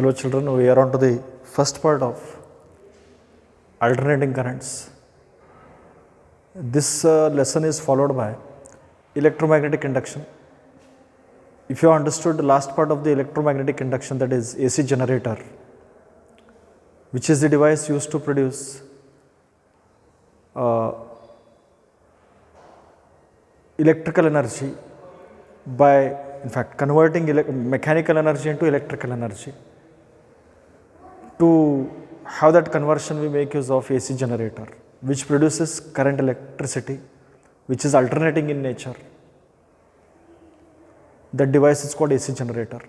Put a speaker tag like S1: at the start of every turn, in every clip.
S1: Hello children, we are on to the first part of alternating currents. This lesson is followed by electromagnetic induction. If you understood the last part of the electromagnetic induction, that is AC generator, which is the device used to produce electrical energy by converting mechanical energy into electrical energy. To have that conversion, we make use of AC generator, which produces current electricity, which is alternating in nature. That device is called AC generator.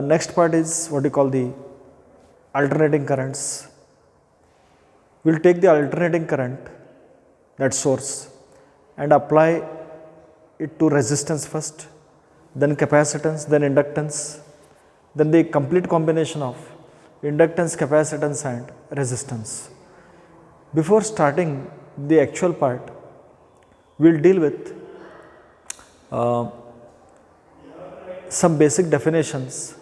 S1: Next part is what we call the alternating currents. We will take the alternating current, that source, and apply it to resistance first, then capacitance, then inductance, then the complete combination of inductance, capacitance and resistance. Before starting the actual part, we will deal with some basic definitions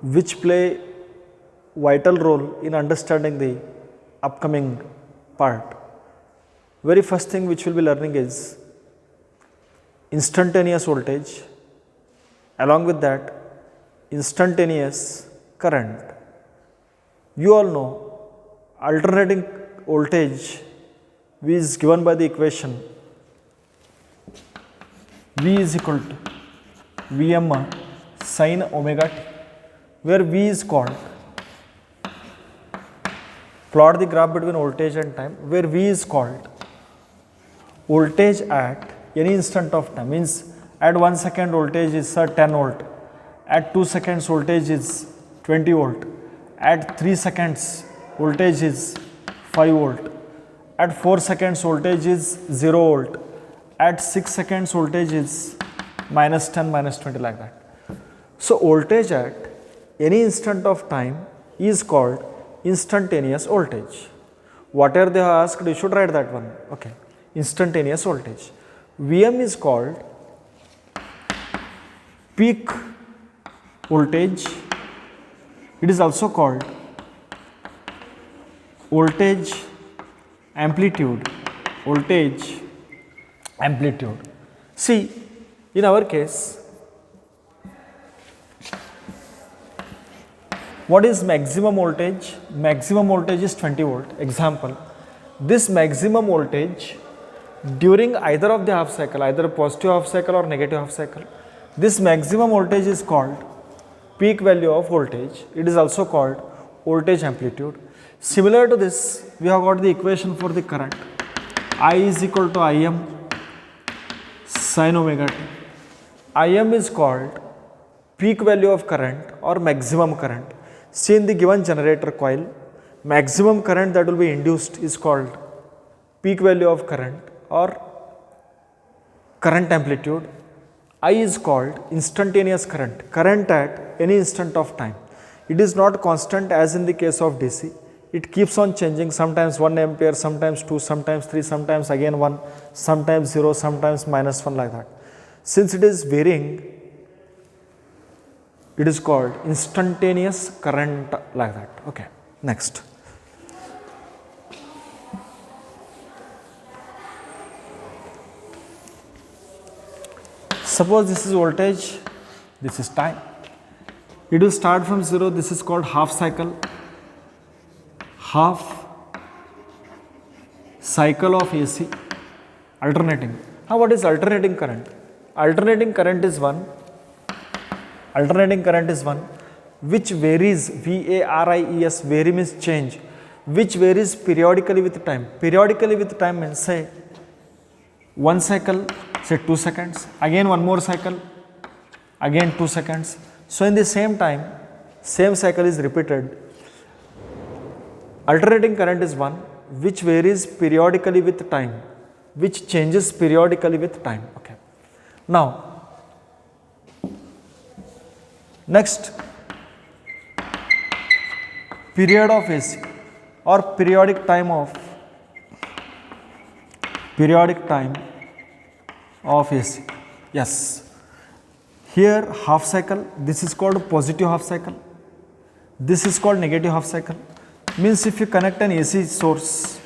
S1: which play vital role in understanding the upcoming part. Very first thing which we will be learning is instantaneous voltage, along with that instantaneous current. You all know alternating voltage V is given by the equation V is equal to Vm sin omega t, where V is called, plot the graph between voltage and time, where V is called voltage at any instant of time, means at 1 second voltage is 10 volt, at 2 seconds voltage is 20 volt, at 3 seconds voltage is 5 volt, at 4 seconds voltage is 0 volt, at 6 seconds voltage is -10, -20, like that. So voltage at any instant of time is called instantaneous voltage. Whatever they have asked, you should write that one. Okay, instantaneous voltage. Vm is called peak voltage. It is also called voltage amplitude. Voltage amplitude. See, in our case, what is maximum voltage? Maximum voltage is 20 volt. Example, this maximum voltage during either of the half cycle, either positive half cycle or negative half cycle, this maximum voltage is called peak value of voltage. It is also called voltage amplitude. Similar to this, we have got the equation for the current. I is equal to Im sin omega t. Im is called peak value of current or maximum current. See, in the given generator coil, maximum current that will be induced is called peak value of current or current amplitude. I is called instantaneous current, current at any instant of time. It is not constant as in the case of DC. It keeps on changing, sometimes 1 ampere, sometimes 2, sometimes 3, sometimes again 1, sometimes 0, sometimes -1, like that. Since it is varying, it is called instantaneous current, like that. Okay, next. Suppose this is voltage, this is time. It will start from 0, this is called half cycle. Half cycle of AC, alternating. Now, what is alternating current? Alternating current is one which varies, VARIES, vary means change, which varies periodically with time. Periodically with time means, say, 1 cycle, say 2 seconds, again 1 more cycle, again 2 seconds. So, in the same time, same cycle is repeated. Alternating current is one which varies periodically with time, which changes periodically with time. Okay. Now, next, period of AC or periodic time of AC. Yes, Here half cycle, this is called positive half cycle, this is called negative half cycle. Means if you connect an AC source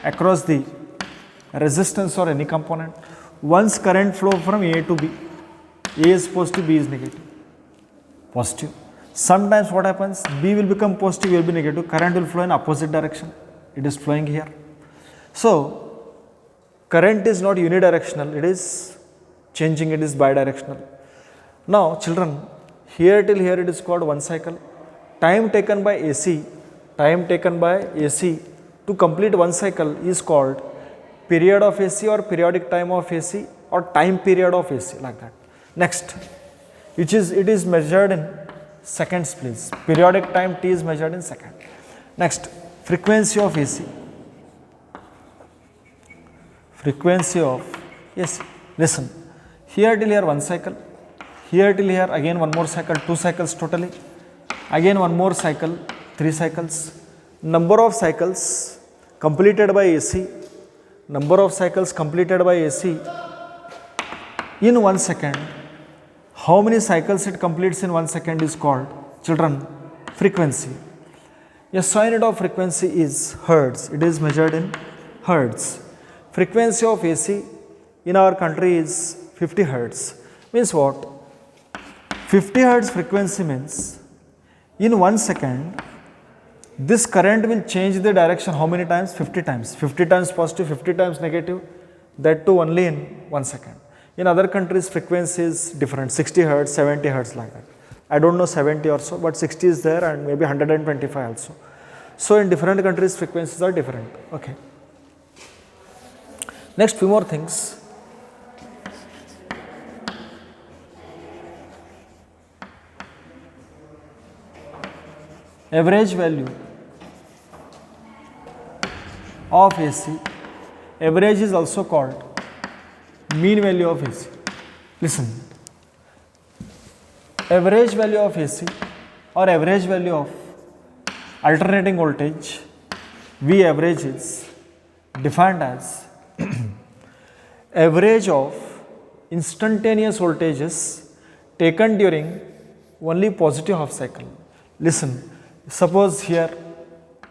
S1: across the resistance or any component, once current flow from A to B, A is positive, B is negative, positive. Sometimes what happens, B will become positive, A will be negative, current will flow in opposite direction, it is flowing here. So current is not unidirectional, it is changing, it is bidirectional. Now children, here till here it is called one cycle. Time taken by AC to complete one cycle is called period of AC or periodic time of AC or time period of AC, like that. Next, it is measured in seconds, please. Periodic time T is measured in second. Next, frequency of AC. Frequency of AC. Listen, here till here one cycle, here till here again one more cycle, two cycles totally, again one more cycle, three cycles. Number of cycles completed by AC, number of cycles completed by AC in 1 second. How many cycles it completes in 1 second is called, children, frequency. A unit of frequency is hertz, it is measured in hertz. Frequency of AC in our country is 50 hertz. Means what? 50 hertz frequency means in 1 second this current will change the direction how many times? 50 times. 50 times positive, 50 times negative, that too only in 1 second. In other countries frequency is different, 60 hertz, 70 hertz, like that. I don't know 70 or so, but 60 is there and maybe 125 also. So in different countries frequencies are different. Okay. Next, few more things. Average value of AC, average is also called mean value of AC. Listen, average value of AC or average value of alternating voltage, V average, is defined as average of instantaneous voltages taken during only positive half cycle. Listen, suppose here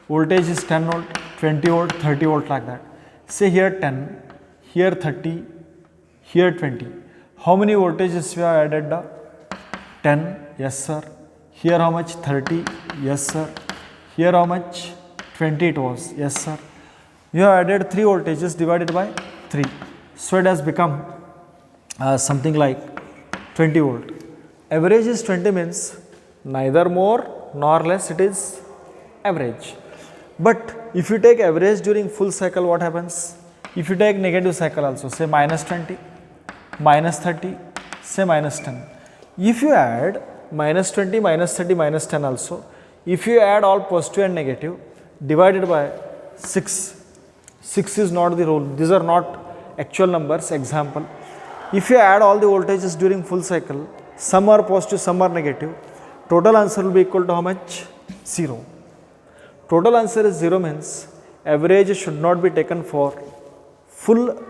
S1: voltage is 10 volt, 20 volt, 30 volt, like that. Say here 10, here 30, here 20. How many voltages we have added? 10, yes sir. Here how much? 30, yes sir. Here how much? 20 it was, yes sir. You have added 3 voltages divided by 3. So it has become something like 20 volt. Average is 20 means neither more nor less, it is average. But if you take average during full cycle, what happens? If you take negative cycle also, say minus 20, minus 30, say minus 10. If you add minus 20, minus 30, minus 10 also, if you add all positive and negative divided by 6, 6 is not the rule, these are not actual numbers. Example, if you add all the voltages during full cycle, some are positive, some are negative, total answer will be equal to how much? 0. Total answer is 0 means average should not be taken for full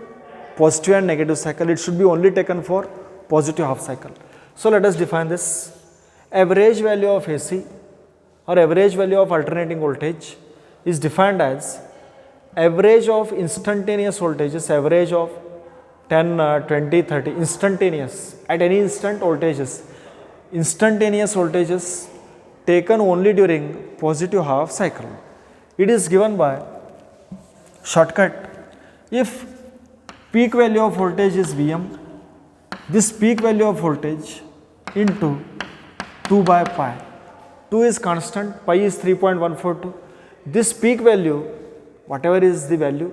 S1: positive and negative cycle, it should be only taken for positive half cycle. So let us define this. Average value of AC or average value of alternating voltage is defined as average of instantaneous voltages, average of 10, 20, 30, instantaneous, at any instant voltages, instantaneous voltages taken only during positive half cycle. It is given by shortcut. If peak value of voltage is Vm, this peak value of voltage into 2 by pi. 2 is constant, pi is 3.142. This peak value, whatever is the value,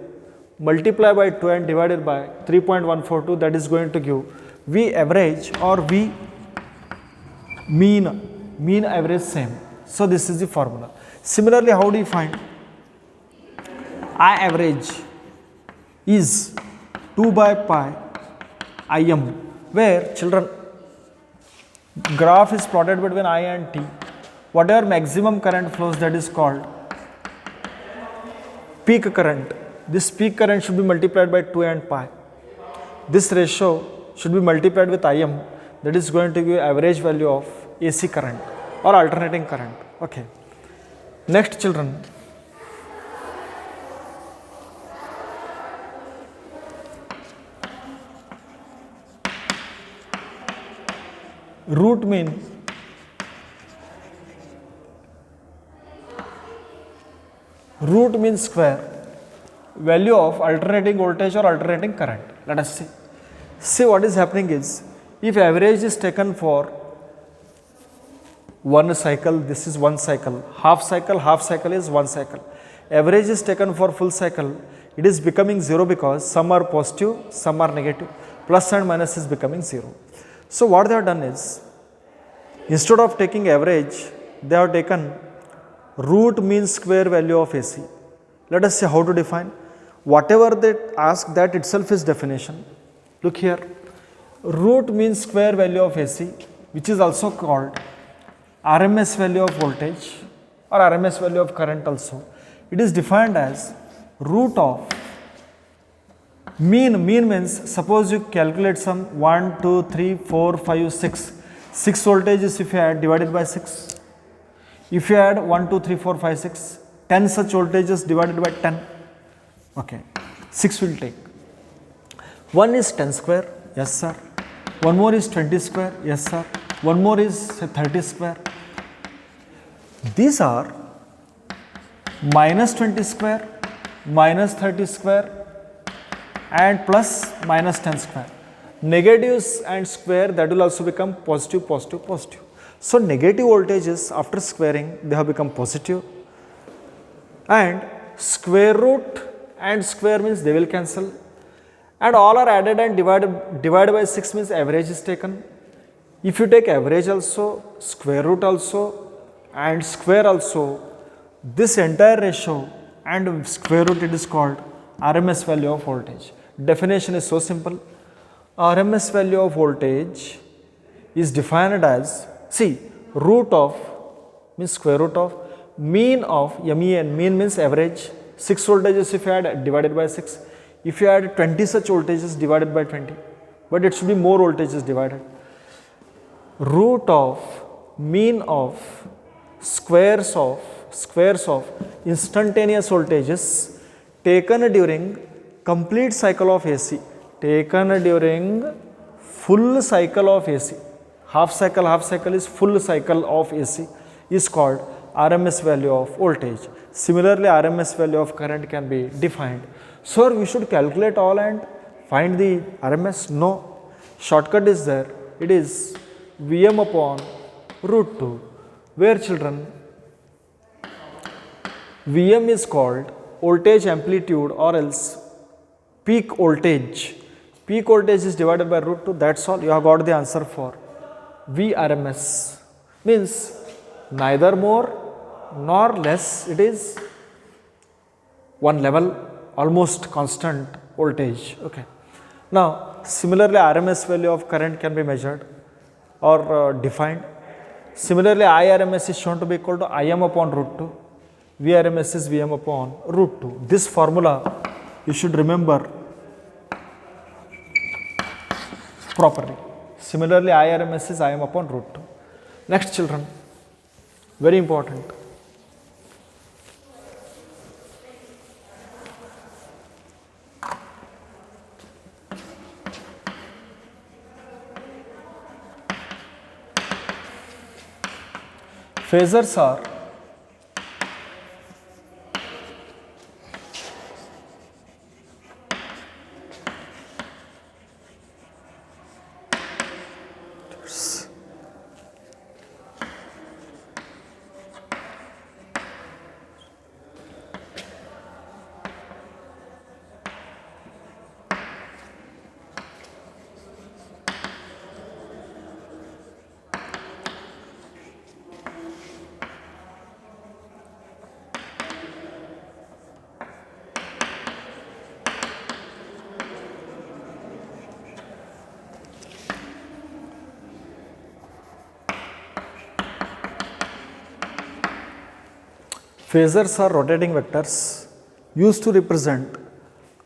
S1: multiply by 2 and divided by 3.142, that is going to give V average or V mean average same. So this is the formula. Similarly, how do you find? I average is 2 by pi Im, where children graph is plotted between I and T. Whatever maximum current flows, that is called peak current. This peak current should be multiplied by 2 and pi. This ratio should be multiplied with Im. that is going to give average value of AC current or alternating current. Okay. Next children, root mean square value of alternating voltage or alternating current. Let us see. See, what is happening is, if average is taken for one cycle, this is one cycle, half cycle is one cycle. Average is taken for full cycle, it is becoming 0 because some are positive, some are negative, plus and minus is becoming 0. So what they have done is, instead of taking average, they have taken root mean square value of AC. Let us see how to define. Whatever they ask, that itself is definition. Look here, root mean square value of AC, which is also called RMS value of voltage or RMS value of current also. It is defined as root of mean. Mean means, suppose you calculate some 1, 2, 3, 4, 5, 6. 6 voltages if you add, divided by 6. If you add 1, 2, 3, 4, 5, 6, 10 such voltages divided by 10. Okay, 6 will take. One is 10 square, yes sir. One more is 20 square, yes sir. One more is 30 square. These are minus 20 square, minus 30 square and plus minus 10 square. Negatives and square, that will also become positive, positive, positive. So negative voltages after squaring, they have become positive, and square root and square means they will cancel, and all are added and divided by 6 means average is taken. If you take average also, square root also and square also, this entire ratio and square root, it is called RMS value of voltage. Definition is so simple. RMS value of voltage is defined as, see, root of means square root of mean of MEN. Mean means average. 6 voltages if you add, divided by 6. If you add 20 such voltages, divided by 20, but it should be more voltages divided. Root of mean of squares of instantaneous voltages taken during complete cycle of AC, taken during full cycle of AC. Half cycle is full cycle of AC, is called RMS value of voltage. Similarly, RMS value of current can be defined. Sir, we should calculate all and find the RMS? No. Shortcut is there. It is Vm upon root 2. Where children? Vm is called voltage amplitude or else peak voltage. Peak voltage is divided by root 2. That's all. You have got the answer for VRMS. Means neither more nor less, it is one level, almost constant voltage. Okay. Now similarly, RMS value of current can be measured or defined. Similarly, IRMS is shown to be equal to Im upon root 2. VRMS is Vm upon root 2. This formula you should remember properly. Similarly, IRMS is Im upon root 2. Next children, very important. Phasors are rotating vectors used to represent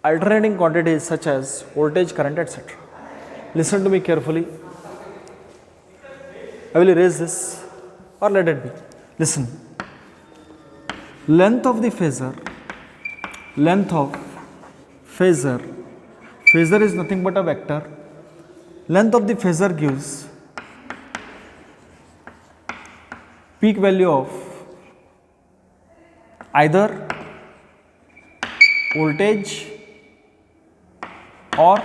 S1: alternating quantities such as voltage, current, etc. Listen to me carefully. I will erase this or let it be. Listen, length of the phasor, phasor is nothing but a vector. Length of the phasor gives peak value of either voltage or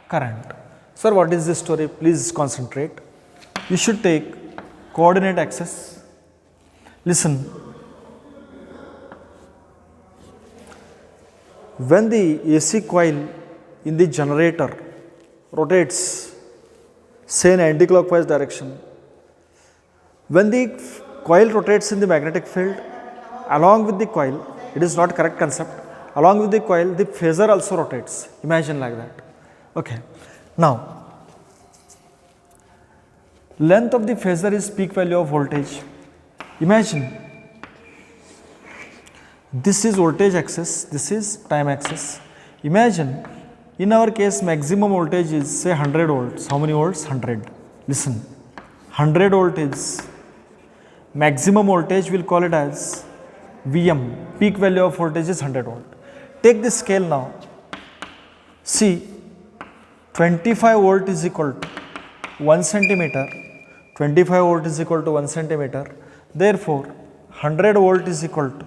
S1: current. Sir, what is this story? Please concentrate. You should take coordinate axis. Listen, when the AC coil in the generator rotates, say in anti-clockwise direction, when the coil rotates in the magnetic field, along with the coil, it is not correct concept, along with the coil, the phasor also rotates. Imagine like that. Okay. Now, length of the phasor is peak value of voltage. Imagine, this is voltage axis, this is time axis. Imagine, in our case, maximum voltage is say 100 volts. How many volts? 100. Listen, 100 volt is maximum voltage, we'll call it as Vm. Peak value of voltage is 100 volt. Take the scale now. See, 25 volt is equal to 1 centimeter. 25 volt is equal to 1 centimeter. Therefore, 100 volt is equal to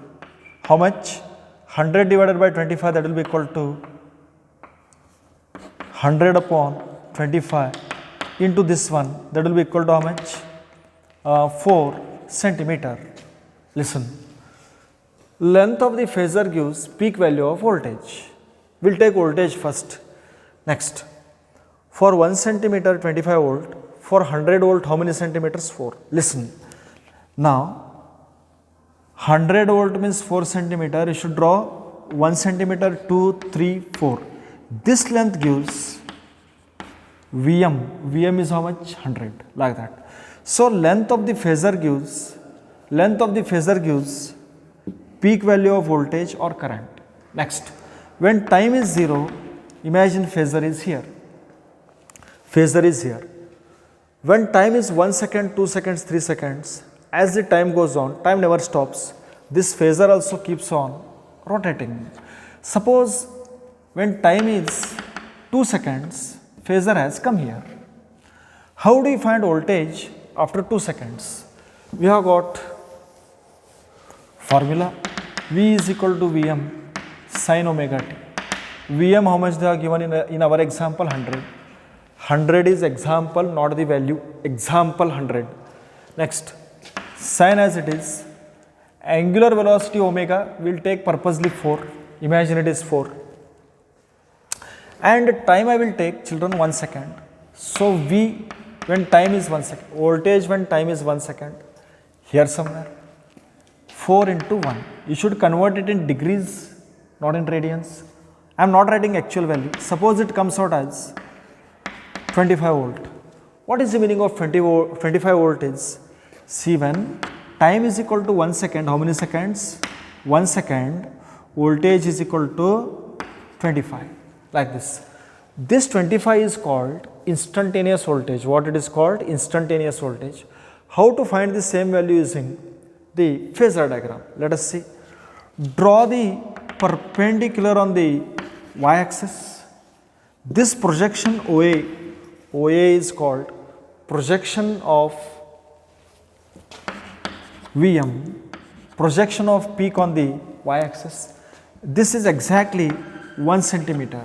S1: how much? 100 divided by 25, that will be equal to 100 upon 25 into this one, that will be equal to how much? 4 centimeter. Listen, length of the phasor gives peak value of voltage. We will take voltage first. Next, for 1 centimeter 25 volt, for 100 volt how many centimeters? 4. Listen, now 100 volt means 4 centimeter, you should draw 1 centimeter, 2, 3, 4. This length gives Vm. Vm is how much? 100, like that. So, length of the phasor gives peak value of voltage or current. Next, when time is 0, imagine phasor is here. Phasor is here. When time is 1 second, 2 seconds, 3 seconds, as the time goes on, time never stops. This phasor also keeps on rotating. Suppose when time is 2 seconds, phasor has come here. How do you find voltage after 2 seconds? We have got formula V is equal to Vm sin omega t. Vm how much they are given in our example? 100. 100 is example, not the value. Example 100. Next, sin as it is. Angular velocity omega will take purposely 4. Imagine it is 4. And time I will take, children, 1 second. So V when time is 1 second. Voltage when time is 1 second. Here somewhere. 4 into 1. You should convert it in degrees, not in radians. I am not writing actual value. Suppose it comes out as 25 volt. What is the meaning of 25 volt is? See, when time is equal to 1 second, how many seconds? 1 second, voltage is equal to 25, like this. This 25 is called instantaneous voltage. What it is called? Instantaneous voltage. How to find the same value using the phasor diagram? Let us see. Draw the perpendicular on the y-axis. This projection OA is called projection of Vm, projection of peak on the y-axis. This is exactly 1 centimeter.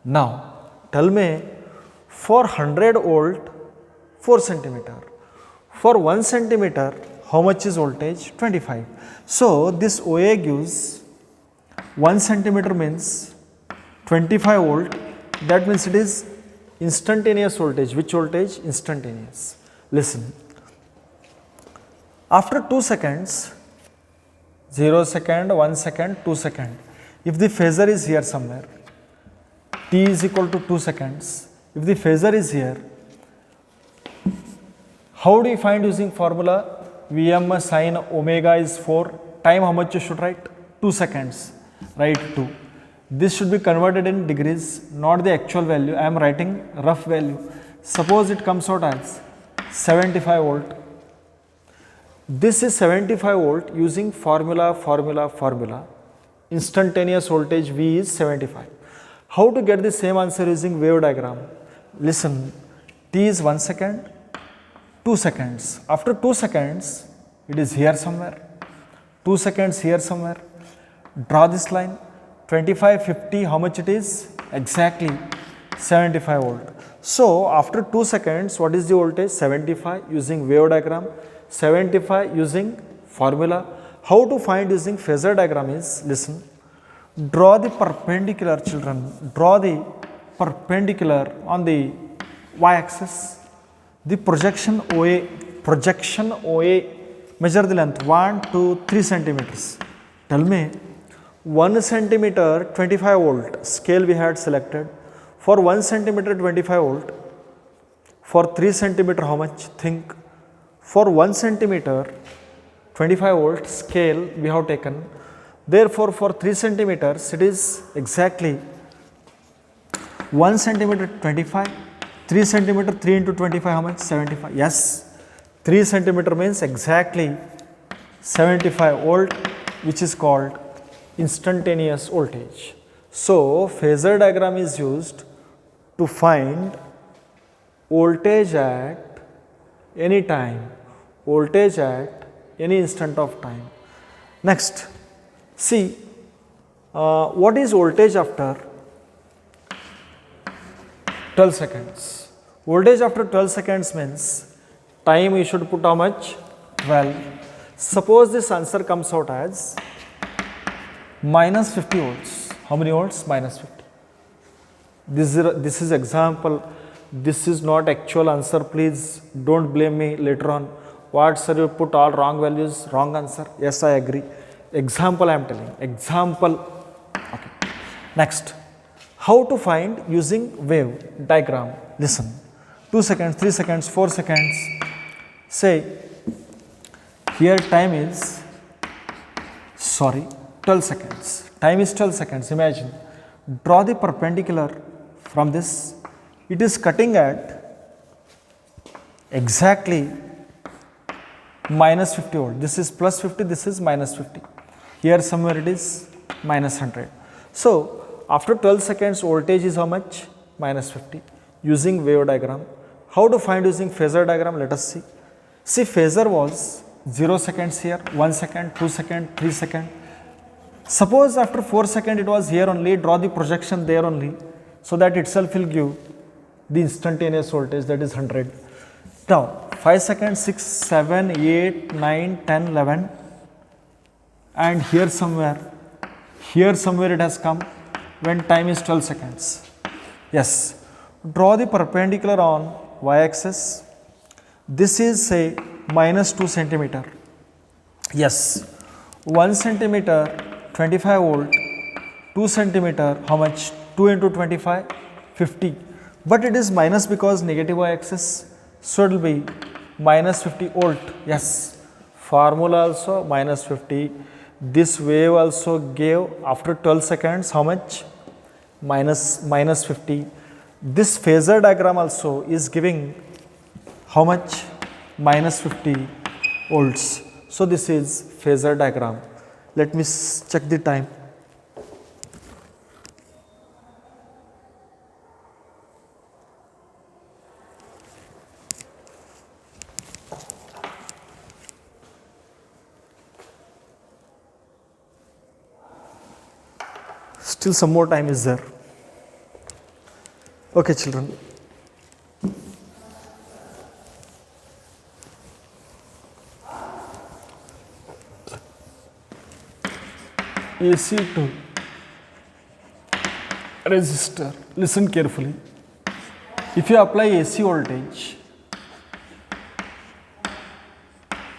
S1: Now, tell me, for 100 volt, 4 centimeter. For 1 centimeter, how much is voltage? 25. So, this OA gives 1 centimeter means 25 volt. That means it is instantaneous voltage. Which voltage? Instantaneous. Listen. After 2 seconds, 0 second, 1 second, 2 second. If the phasor is here somewhere, t is equal to 2 seconds. If the phasor is here, how do you find using formula? Vm sin omega is 4. Time how much you should write? 2 seconds. Write 2. This should be converted in degrees, not the actual value. I am writing rough value. Suppose it comes out as 75 volt. This is 75 volt using formula. Instantaneous voltage V is 75. How to get the same answer using wave diagram? Listen, T is 1 second, 2 seconds. After 2 seconds, it is here somewhere. 2 seconds here somewhere. Draw this line. 25, 50, how much it is? Exactly 75 volt. So after 2 seconds, what is the voltage? 75 using wave diagram, 75 using formula. How to find using phasor diagram is, listen, draw the perpendicular, children, draw the perpendicular on the y-axis. The projection OA, measure the length 1, 2, 3 centimeters. Tell me, 1 centimeter 25 volt scale we had selected. For 1 centimeter 25 volt, for 3 centimeter how much? Think. For 1 centimeter 25 volt scale we have taken. Therefore, for 3 centimeters it is exactly 1 centimeter 25, 3 centimeter 3 into 25 how much? 75. Yes, 3 centimeter means exactly 75 volt, which is called instantaneous voltage. So, phasor diagram is used to find voltage at any time, voltage at any instant of time. Next, see what is voltage after 12 seconds. Voltage after 12 seconds means time you should put how much? 12. Suppose this answer comes out as minus 50 volts. How many volts? Minus 50. This is example. This is not actual answer. Please don't blame me later on. What sir, you put all wrong values, wrong answer. Yes, I agree. Example I am telling. Example. Okay. Next, how to find using wave diagram? Listen. 2 seconds, 3 seconds, 4 seconds. Say here time is 12 seconds. Time is 12 seconds. Imagine. Draw the perpendicular from this. It is cutting at exactly minus 50 volt. This is plus 50, this is minus 50. Here somewhere it is minus 100. So after 12 seconds voltage is how much? Minus 50 using wave diagram. How to find using phasor diagram? Let us see. See, phasor was 0 seconds here, 1 second, 2 second, 3 second. Suppose after 4 seconds it was here only, draw the projection there only, so that itself will give the instantaneous voltage, that is 100. Now 5 seconds, 6, 7, 8, 9, 10, 11, and here somewhere it has come when time is 12 seconds. Yes, draw the perpendicular on y-axis. This is say minus 2 centimeter. Yes, 1 centimeter 25 volt, 2 centimeter how much? 2 into 25, 50. But it is minus because negative y-axis, so it will be minus 50 volt. Yes, formula also minus 50. This wave also gave after 12 seconds how much? Minus 50. This phasor diagram also is giving how much? Minus 50 volts. So this is phasor diagram. Let me check the time. Still some more time is there. Okay, children. AC to resistor. Listen carefully. If you apply AC voltage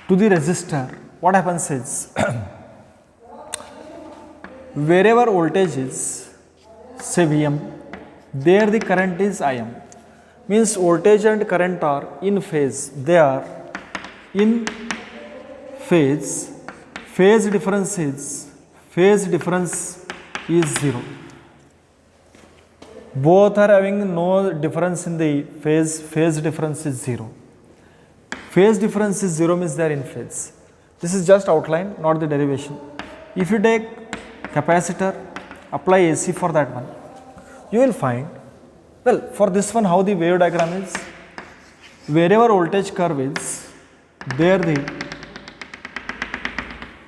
S1: to the resistor, what happens is wherever voltage is, say Vm, there the current is Im. Means voltage and current are in phase. They are in phase. Phase difference is 0. Both are having no difference in the phase. Phase difference is 0. phase difference is 0 means they are in phase. This is just outline, not the derivation. If you take capacitor, apply AC for that one, you will find, well, for this one how the wave diagram is, wherever voltage curve is, there the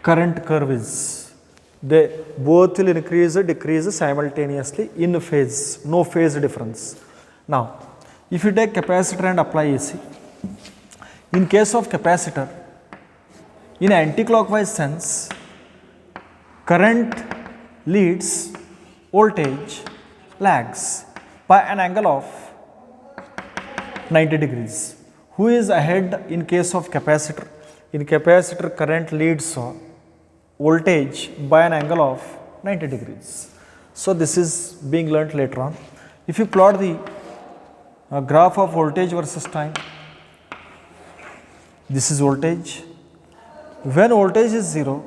S1: current curve is. They both will increase or decrease simultaneously in phase, no phase difference. Now, if you take capacitor and apply AC, in case of capacitor, in anti-clockwise sense, current leads, voltage lags by an angle of 90 degrees. Who is ahead in case of capacitor? In capacitor, current leads voltage by an angle of 90 degrees. So this is being learnt later on. If you plot the graph of voltage versus time, this is voltage. When voltage is 0,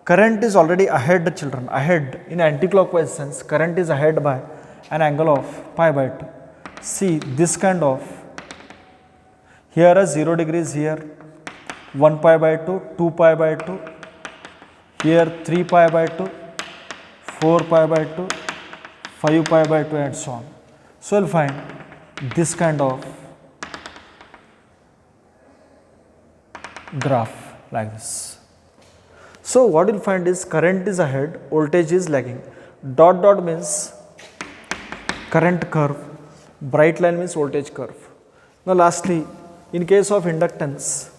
S1: current is already ahead, children, ahead in anti-clockwise sense, current is ahead by an angle of pi by 2. See this kind of, here is 0 degrees here, 1 pi by 2, 2 pi by 2, here 3 pi by 2, 4 pi by 2, 5 pi by 2 and so on. So you will find this kind of graph like this. So what you will find is current is ahead, voltage is lagging. Dot dot means current curve, bright line means voltage curve. Now lastly, in case of inductance,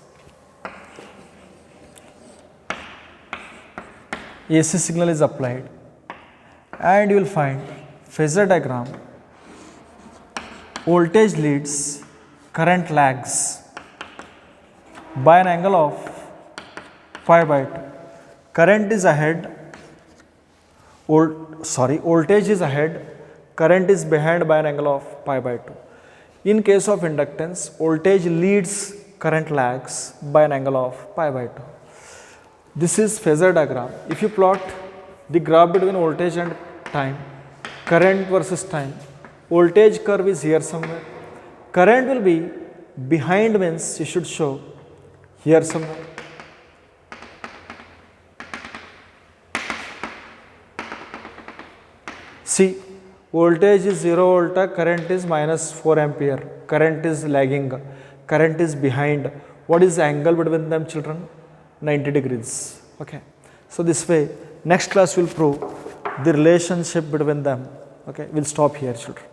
S1: AC signal is applied and you will find phasor diagram, voltage leads, current lags by an angle of pi by 2. Current is ahead, voltage is ahead, current is behind by an angle of pi by 2. In case of inductance, voltage leads, current lags by an angle of pi by 2. This is phasor diagram. If you plot the graph between voltage and time, current versus time, voltage curve is here somewhere. Current will be behind means you should show here somewhere. See, voltage is 0 volt, current is minus 4 ampere, current is lagging, current is behind. What is the angle between them, children? 90 degrees. Okay. So this way, next class will prove the relationship between them. Okay. We'll stop here, children.